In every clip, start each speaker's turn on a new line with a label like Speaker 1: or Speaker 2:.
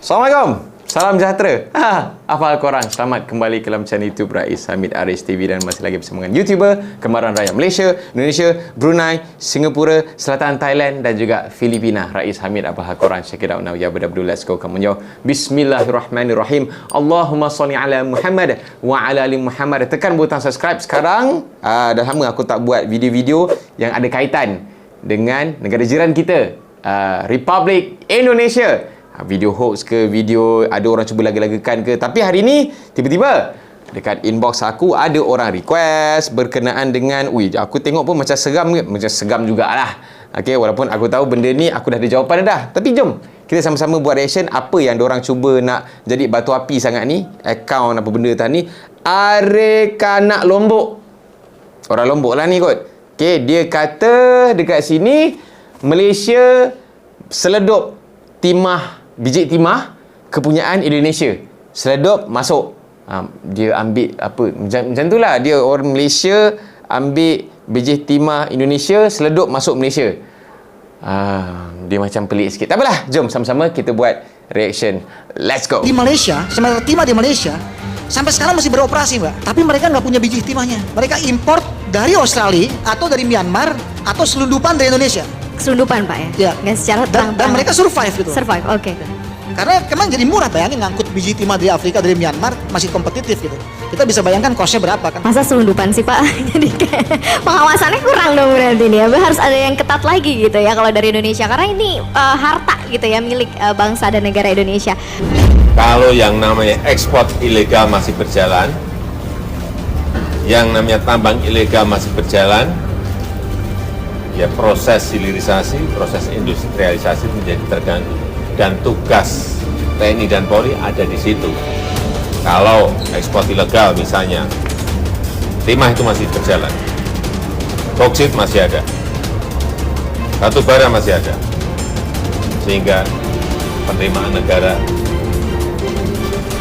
Speaker 1: Assalamualaikum. Salam sejahtera. Apa hal korang? Selamat kembali ke dalam channel YouTube Rais Hamid Aris TV dan masih lagi bersama dengan YouTuber kembaran raya Malaysia, Indonesia, Brunei, Singapura, Selatan Thailand dan juga Filipina. Rais Hamid, apa hal korang? Check it out now. Ya, betul-betul. Let's go. Come on, yo. Bismillahirrahmanirrahim. Allahumma salli ala Muhammad wa ala ali Muhammad. Tekan butang subscribe sekarang. Dah lama aku tak buat video-video yang ada kaitan dengan negara jiran kita, Republik Indonesia. Video hoax ke, video ada orang cuba laga-lagakan ke. Tapi hari ni tiba-tiba dekat inbox aku ada orang request berkenaan dengan, aku tengok pun macam seram ke? Macam seram jugalah. Okay, walaupun aku tahu benda ni aku dah ada jawapan dah. Tapi jom kita sama-sama buat reaction apa yang diorang cuba nak jadi batu api sangat ni. Akaun apa benda tadi ni, Arekanak Lombok. Orang Lombok lah ni kot. Okay, dia kata dekat sini Malaysia seledup biji timah kepunyaan Indonesia. Seledup masuk. Dia ambil apa, macam tu lah. Dia orang Malaysia ambil biji timah Indonesia, seledup masuk Malaysia. Dia macam pelik sikit. Tak apalah, jom sama-sama kita buat reaction. Let's go.
Speaker 2: Di Malaysia, sementara timah di Malaysia sampai sekarang masih beroperasi, Mbak. Tapi mereka nggak punya biji timahnya. Mereka import dari Australia atau dari Myanmar atau selundupan dari Indonesia.
Speaker 3: Selundupan, Pak, ya?
Speaker 2: Ya.
Speaker 3: Nggak secara
Speaker 2: dan mereka survive gitu.
Speaker 3: Survive, oke.
Speaker 2: Karena memang jadi murah, bayangin ngangkut biji timah dari Afrika, dari Myanmar masih kompetitif gitu. Kita bisa bayangkan costnya berapa kan?
Speaker 3: Masa selundupan sih, Pak? Jadi kayak pengawasannya kurang dong berarti nih ya. Harus ada yang ketat lagi gitu ya kalau dari Indonesia. Karena ini harta gitu ya, milik bangsa dan negara Indonesia.
Speaker 4: Kalau yang namanya ekspor ilegal masih berjalan, yang namanya tambang ilegal masih berjalan, ya proses hilirisasi, proses industrialisasi menjadi terganggu. Dan tugas TNI dan Polri ada di situ. Kalau ekspor ilegal misalnya, timah itu masih berjalan, boksit masih ada, batu bara masih ada, sehingga penerimaan negara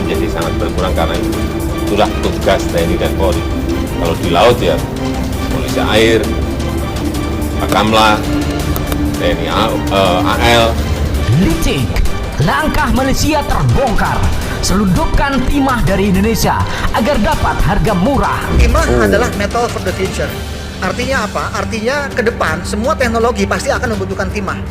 Speaker 4: menjadi sangat berkurang karena itu. Itulah tugas TNI dan Polri. Kalau di laut ya polisi air, Bakamla, TNI AL.
Speaker 5: Licik, langkah Malaysia terbongkar. Selundupkan timah dari Indonesia agar dapat harga murah.
Speaker 2: Timah adalah metal for the future. Artinya apa? Artinya ke depan semua teknologi pasti akan membutuhkan timah.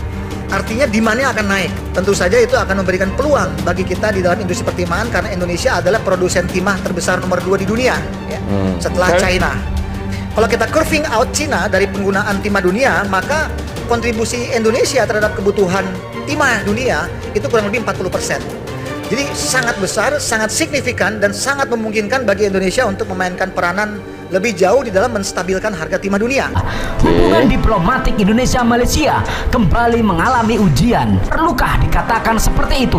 Speaker 2: Artinya demand-nya akan naik. Tentu saja itu akan memberikan peluang bagi kita di dalam industri pertimahan karena Indonesia adalah produsen timah terbesar nomor 2 di dunia, ya, setelah China. Kalau kita curving out China dari penggunaan timah dunia, maka kontribusi Indonesia terhadap kebutuhan timah dunia itu kurang lebih 40%. Jadi sangat besar, sangat signifikan dan sangat memungkinkan bagi Indonesia untuk memainkan peranan lebih jauh di dalam menstabilkan harga timah dunia.
Speaker 5: Hubungan diplomatik Indonesia-Malaysia kembali mengalami ujian. Perlukah dikatakan seperti itu?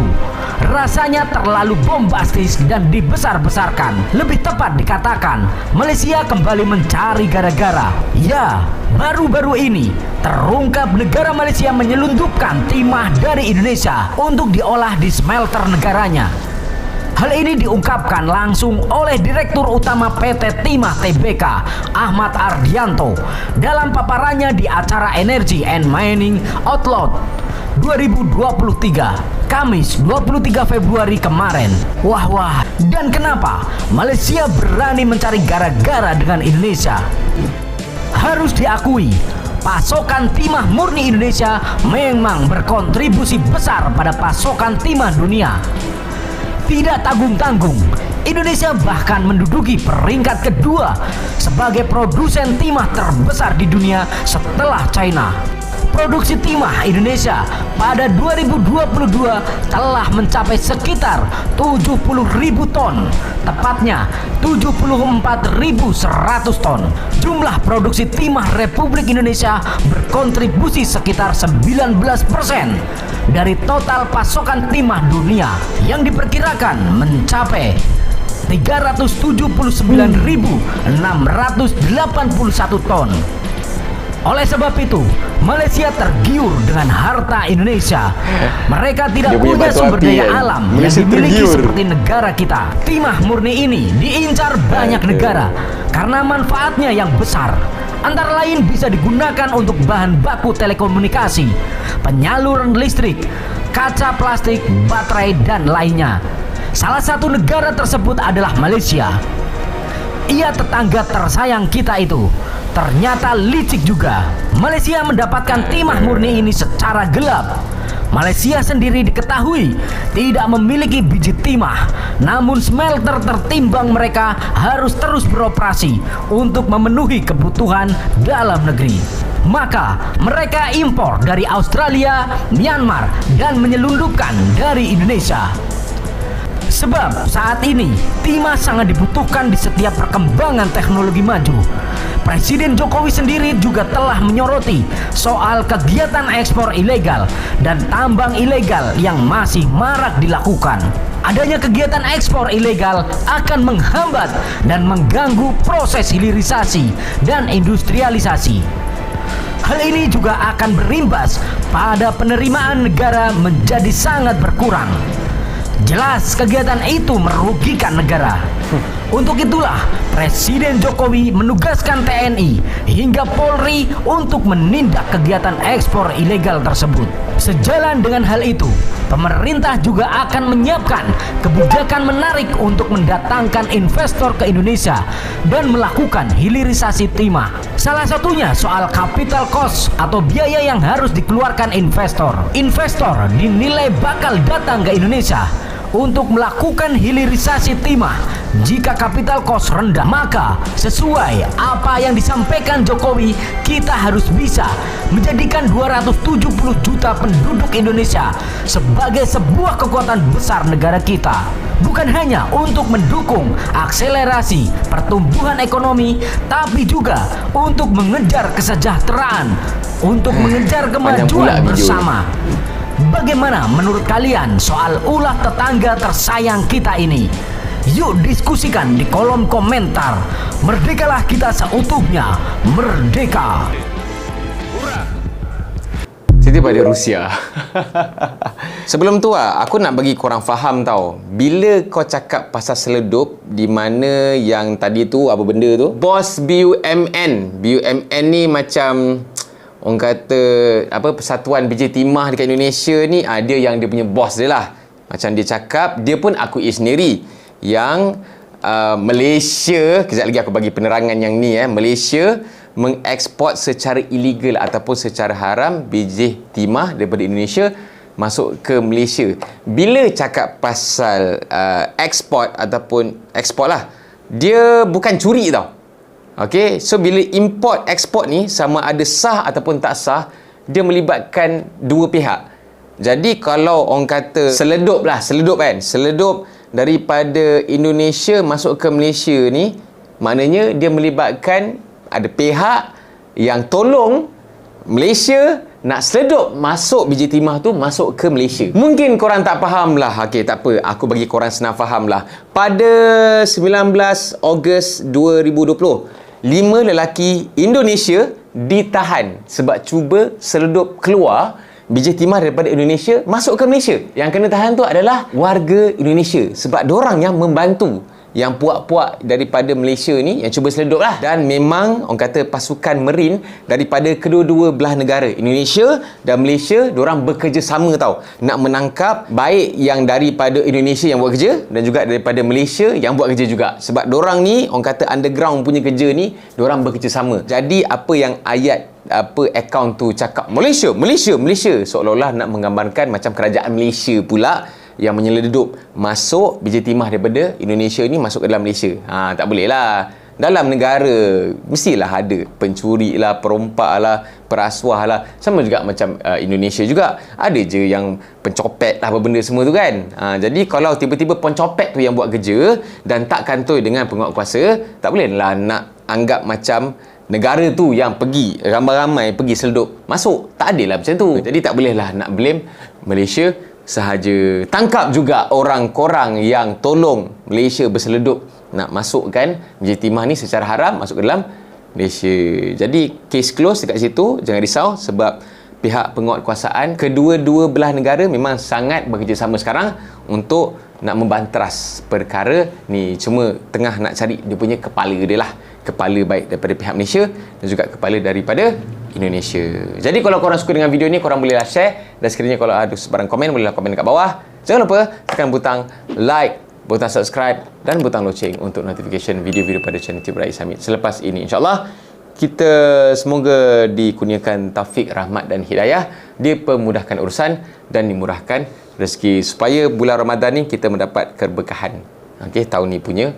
Speaker 5: Rasanya terlalu bombastis dan dibesar-besarkan. Lebih tepat dikatakan, Malaysia kembali mencari gara-gara. Ya, baru-baru ini terungkap negara Malaysia menyelundupkan timah dari Indonesia untuk diolah di smelter negaranya. Hal ini diungkapkan langsung oleh Direktur Utama PT Timah Tbk, Ahmad Ardianto, dalam paparannya di acara Energy and Mining Outlook 2023, Kamis 23 Februari kemarin. Wah, dan kenapa Malaysia berani mencari gara-gara dengan Indonesia? Harus diakui, pasokan timah murni Indonesia memang berkontribusi besar pada pasokan timah dunia. Tidak tanggung-tanggung, Indonesia bahkan menduduki peringkat kedua sebagai produsen timah terbesar di dunia setelah China. Produksi timah Indonesia pada 2022 telah mencapai sekitar 70.000 ton, tepatnya 74.100 ton. Jumlah produksi timah Republik Indonesia berkontribusi sekitar 19% dari total pasokan timah dunia yang diperkirakan mencapai 379.681 ton. Oleh sebab itu, Malaysia tergiur dengan harta Indonesia. Mereka tidak punya sumber daya alam yang dimiliki seperti negara kita. Timah murni ini diincar banyak negara karena manfaatnya yang besar. Antara lain bisa digunakan untuk bahan baku telekomunikasi, penyaluran listrik, kaca plastik, baterai, dan lainnya. Salah satu negara tersebut adalah Malaysia. Ia tetangga tersayang kita itu. Ternyata licik juga. Malaysia mendapatkan timah murni ini secara gelap. Malaysia sendiri diketahui tidak memiliki biji timah, namun smelter tertimbang mereka harus terus beroperasi untuk memenuhi kebutuhan dalam negeri. Maka mereka impor dari Australia, Myanmar, dan menyelundupkan dari Indonesia. Sebab saat ini timah sangat dibutuhkan di setiap perkembangan teknologi maju. Presiden Jokowi sendiri juga telah menyoroti soal kegiatan ekspor ilegal dan tambang ilegal yang masih marak dilakukan. Adanya kegiatan ekspor ilegal akan menghambat dan mengganggu proses hilirisasi dan industrialisasi. Hal ini juga akan berimbas pada penerimaan negara menjadi sangat berkurang. Jelas kegiatan itu merugikan negara. Untuk itulah Presiden Jokowi menugaskan TNI hingga Polri untuk menindak kegiatan ekspor ilegal tersebut. Sejalan dengan hal itu, pemerintah juga akan menyiapkan kebijakan menarik untuk mendatangkan investor ke Indonesia dan melakukan hilirisasi timah. Salah satunya soal capital cost atau biaya yang harus dikeluarkan investor. Investor dinilai bakal datang ke Indonesia untuk melakukan hilirisasi timah. Jika capital cost rendah, maka sesuai apa yang disampaikan Jokowi, kita harus bisa menjadikan 270 juta penduduk Indonesia sebagai sebuah kekuatan besar negara kita. Bukan hanya untuk mendukung akselerasi pertumbuhan ekonomi, tapi juga untuk mengejar kesejahteraan, untuk mengejar kemajuan bersama. Bagaimana menurut kalian soal ulah tetangga tersayang kita ini? Yuk diskusikan di kolom komentar. Merdekalah kita seutuhnya. Merdeka.
Speaker 1: Cerita pada Rusia. Sebelum tu aku nak bagi korang faham tau. Bila kau cakap pasal seledup, di mana yang tadi tu apa benda tu? Bos BUMN. BUMN ni macam orang kata apa, persatuan biji timah dekat Indonesia ni, dia yang dia punya bos dia lah. Macam dia cakap, dia pun akui sendiri yang Malaysia, kejap lagi aku bagi penerangan yang ni Malaysia mengeksport secara ilegal ataupun secara haram biji timah daripada Indonesia masuk ke Malaysia. Bila cakap pasal ekspor ataupun ekspor lah, dia bukan curi tau. Okay, so bila import ekspor ni sama ada sah ataupun tak sah, dia melibatkan dua pihak. Jadi kalau orang kata seledup kan, seledup daripada Indonesia masuk ke Malaysia ni, maknanya dia melibatkan ada pihak yang tolong Malaysia nak seledup masuk biji timah tu masuk ke Malaysia. Mungkin korang tak faham lah. Okey, tak apa, aku bagi korang senang faham lah. Pada 19 Ogos 2020, 5 lelaki Indonesia ditahan sebab cuba seledup keluar biji timah daripada Indonesia masuk ke Malaysia. Yang kena tahan tu adalah warga Indonesia sebab diorang yang membantu yang puak-puak daripada Malaysia ni yang cuba seledup lah. Dan memang orang kata pasukan Marine daripada kedua-dua belah negara, Indonesia dan Malaysia, diorang bekerjasama tau, nak menangkap baik yang daripada Indonesia yang buat kerja dan juga daripada Malaysia yang buat kerja juga. Sebab diorang ni orang kata underground punya kerja ni, diorang bekerjasama. Jadi apa yang ayat akaun tu cakap Malaysia seolah-olah nak menggambarkan macam kerajaan Malaysia pula yang menyeledup masuk biji timah daripada Indonesia ni masuk ke dalam Malaysia. Tak boleh lah. Dalam negara mestilah ada pencuri lah, perompak lah, perasuah lah. Sama juga macam Indonesia juga. Ada je yang pencopet lah apa benda semua tu kan. Jadi kalau tiba-tiba pencopet tu yang buat kerja dan tak kantoi dengan penguatkuasa, tak boleh lah nak anggap macam negara tu yang pergi ramai-ramai pergi seledup masuk. Tak adil lah macam tu. Jadi tak boleh lah nak blame Malaysia sahaja. Tangkap juga orang-orang yang tolong Malaysia berseledup nak masukkan biji timah ni secara haram masuk ke dalam Malaysia. Jadi case close dekat situ. Jangan risau sebab pihak penguatkuasaan kedua-dua belah negara memang sangat bekerjasama sekarang untuk nak membanteras perkara ni. Cuma tengah nak cari dia punya kepala dia lah. Kepala baik daripada pihak Malaysia dan juga kepala daripada Indonesia. Jadi kalau korang suka dengan video ni, korang bolehlah share, dan sekiranya kalau ada sebarang komen, bolehlah komen kat bawah. Jangan lupa tekan butang like, butang subscribe dan butang loceng untuk notification video-video pada channel YouTube Rais Hamid selepas ini. InsyaAllah kita semoga dikurniakan taufik, rahmat dan hidayah, dipermudahkan urusan dan dimurahkan rezeki supaya bulan Ramadan ni kita mendapat keberkahan. Okey, tahun ni punya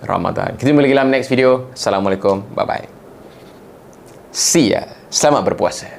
Speaker 1: Ramadan. Kita jumpa lagi dalam next video. Assalamualaikum. Bye bye. See ya. Selamat berpuasa.